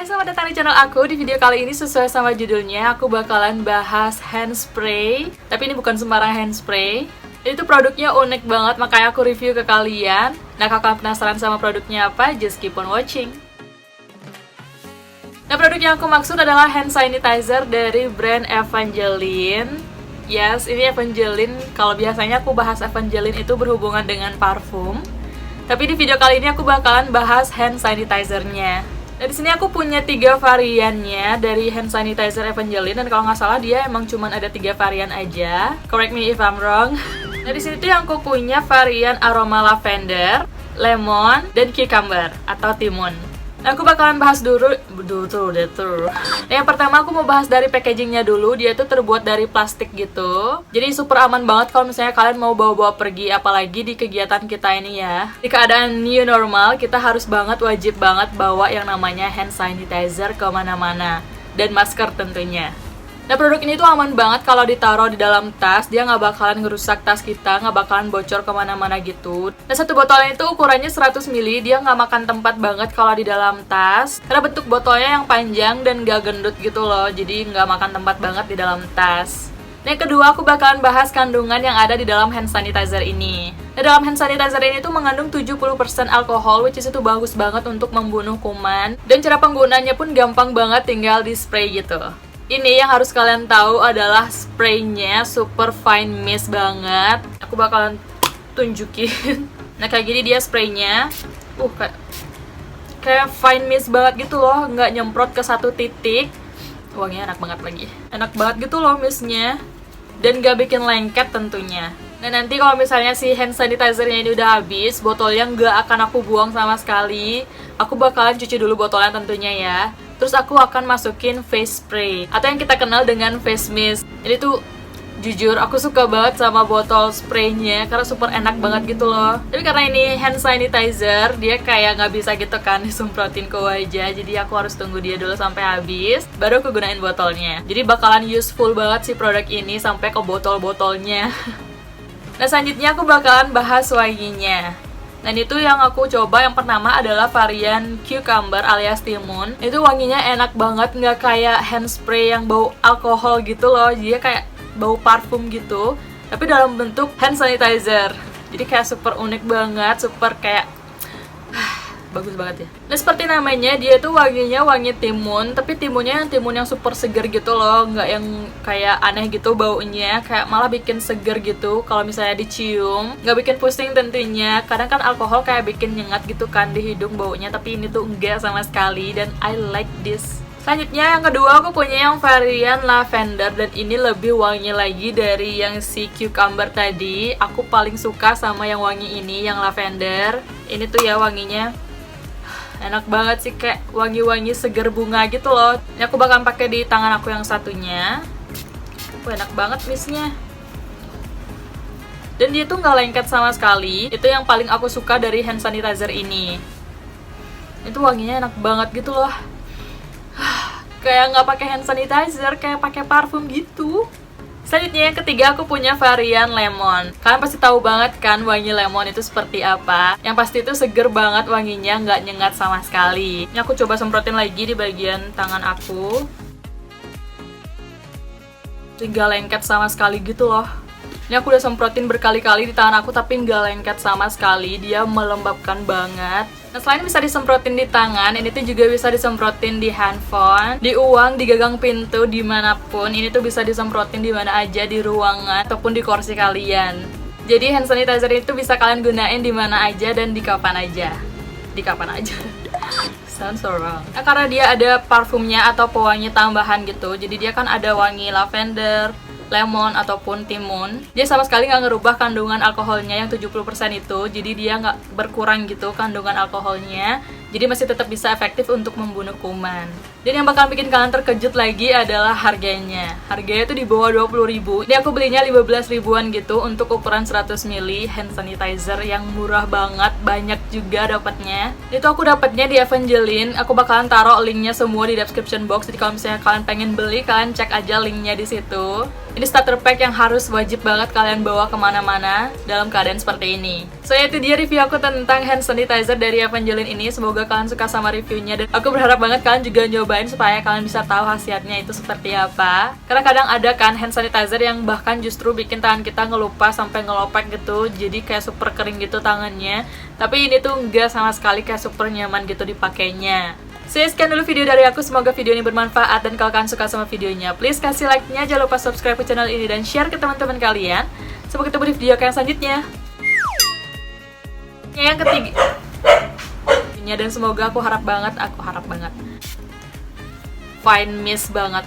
Hai, selamat datang di channel aku. Di video kali ini sesuai sama judulnya, aku bakalan bahas hand spray. Tapi ini bukan sembarang hand spray. Itu produknya unik banget, makanya aku review ke kalian. Nah, kalau kalian penasaran sama produknya apa, just keep on watching. Nah, produk yang aku maksud adalah hand sanitizer dari brand Evangeline. Yes, ini Evangeline. Kalau biasanya aku bahas Evangeline itu berhubungan dengan parfum. Tapi di video kali ini aku bakalan bahas hand sanitizer-nya. Nah, di sini aku punya 3 variannya dari hand sanitizer Evangeline, dan kalau nggak salah dia emang cuma ada 3 varian aja. Correct me if I'm wrong. Nah, di sini tuh yang aku punya varian aroma lavender, lemon, dan cucumber atau timun. Nah, aku bakalan bahas dulu. Nah, yang pertama aku mau bahas dari packagingnya dulu. Dia tuh terbuat dari plastik gitu. Jadi super aman banget kalau misalnya kalian mau bawa-bawa pergi, apalagi di kegiatan kita ini ya. Di keadaan new normal, kita harus wajib banget bawa yang namanya hand sanitizer kemana-mana. Dan masker tentunya. Nah, produk ini tuh aman banget kalau ditaruh di dalam tas. Dia nggak bakalan ngerusak tas kita, nggak bakalan bocor kemana-mana gitu. Nah, satu botolnya itu ukurannya 100 ml. Dia nggak makan tempat banget kalau di dalam tas, karena bentuk botolnya yang panjang dan nggak gendut gitu loh. Jadi nggak makan tempat banget di dalam tas. Nah, yang kedua aku bakalan bahas kandungan yang ada di dalam hand sanitizer ini. Nah, dalam hand sanitizer ini tuh mengandung 70% alkohol, which is itu bagus banget untuk membunuh kuman. Dan cara penggunaannya pun gampang banget, tinggal di spray gitu. Ini yang harus kalian tahu adalah spraynya super fine mist banget. Aku bakalan tunjukin. Nah, kayak gini dia spraynya. Kayak fine mist banget gitu loh, nggak nyemprot ke satu titik. Wanginya enak banget lagi. Enak banget gitu loh mistnya. Dan nggak bikin lengket tentunya. Nah, nanti kalau misalnya si hand sanitizer-nya ini udah habis, botolnya nggak akan aku buang sama sekali. Aku bakalan cuci dulu botolnya tentunya ya. Terus aku akan masukin face spray atau yang kita kenal dengan face mist. Ini tuh jujur aku suka banget sama botol spraynya karena super enak banget gitu loh. Tapi karena ini hand sanitizer, dia kayak nggak bisa gitu kan disemprotin ke wajah. Jadi aku harus tunggu dia dulu sampai habis, baru aku gunain botolnya. Jadi bakalan useful banget sih produk ini sampai ke botol-botolnya. Nah, selanjutnya aku bakalan bahas wanginya. Dan itu yang aku coba yang pertama adalah varian cucumber alias timun. Itu wanginya enak banget, nggak kayak hand spray yang bau alkohol gitu loh. Dia kayak bau parfum gitu, tapi dalam bentuk hand sanitizer. Jadi kayak super unik banget, super kayak bagus banget ya. Nah, seperti namanya, dia tuh wanginya wangi timun, tapi timunnya timun yang super seger gitu loh, nggak yang kayak aneh gitu baunya, kayak malah bikin seger gitu kalau misalnya dicium, nggak bikin pusing tentunya. Kadang kan alkohol kayak bikin nyengat gitu kan di hidung baunya, tapi ini tuh enggak sama sekali, dan I like this. Selanjutnya yang kedua aku punya yang varian lavender, dan ini lebih wangi lagi dari yang si cucumber tadi. Aku paling suka sama yang wangi ini, yang lavender. Ini tuh ya wanginya enak banget sih, kayak wangi-wangi seger bunga gitu loh. Ini aku bakal pakai di tangan aku yang satunya. Enak banget mistnya. Dan dia tuh nggak lengket sama sekali. Itu yang paling aku suka dari hand sanitizer ini. Itu wanginya enak banget gitu loh. Kayak nggak pakai hand sanitizer, kayak pakai parfum gitu. Selanjutnya yang ketiga aku punya varian lemon. Kalian pasti tahu banget kan wangi lemon itu seperti apa. Yang pasti itu seger banget wanginya, nggak nyengat sama sekali. Ini aku coba semprotin lagi di bagian tangan aku. Nggak lengket sama sekali gitu loh. Ini aku udah semprotin berkali-kali di tangan aku, tapi nggak lengket sama sekali. Dia melembabkan banget. Nah, selain bisa disemprotin di tangan, ini tuh juga bisa disemprotin di handphone, di uang, di gagang pintu, dimanapun. Ini tuh bisa disemprotin di mana aja, di ruangan ataupun di kursi kalian. Jadi hand sanitizer itu bisa kalian gunain di mana aja dan di kapan aja. Di kapan aja. Sounds so wrong. Nah, karena dia ada parfumnya atau pewangi tambahan gitu, jadi dia kan ada wangi lavender, lemon ataupun timun. Dia sama sekali nggak ngerubah kandungan alkoholnya yang 70% itu. Jadi dia nggak berkurang gitu kandungan alkoholnya. Jadi masih tetap bisa efektif untuk membunuh kuman. Dan yang bakal bikin kalian terkejut lagi adalah harganya. Harganya tuh di bawah 20.000. Ini aku belinya 15 ribuan gitu untuk ukuran 100 ml hand sanitizer yang murah banget, banyak juga dapatnya. Itu aku dapatnya di Evangeline. Aku bakalan taruh linknya semua di description box. Jadi kalau misalnya kalian pengen beli, kalian cek aja linknya di situ. Ini starter pack yang harus wajib banget kalian bawa kemana-mana dalam keadaan seperti ini. So itu dia review aku tentang hand sanitizer dari Evangeline ini. Semoga kalian suka sama reviewnya, dan aku berharap banget kalian juga nyobain supaya kalian bisa tahu khasiatnya itu seperti apa. Karena kadang ada kan hand sanitizer yang bahkan justru bikin tangan kita ngelupas sampai ngelopek gitu, jadi kayak super kering gitu tangannya. Tapi ini tuh enggak sama sekali, kayak super nyaman gitu dipakainya. Sekian dulu video dari aku, semoga video ini bermanfaat, dan kalau kalian suka sama videonya, please kasih like-nya, jangan lupa subscribe ke channel ini dan share ke teman-teman kalian. Sampai ketemu di video yang selanjutnya. Yang ketiga, dan semoga aku harap banget, fine miss banget.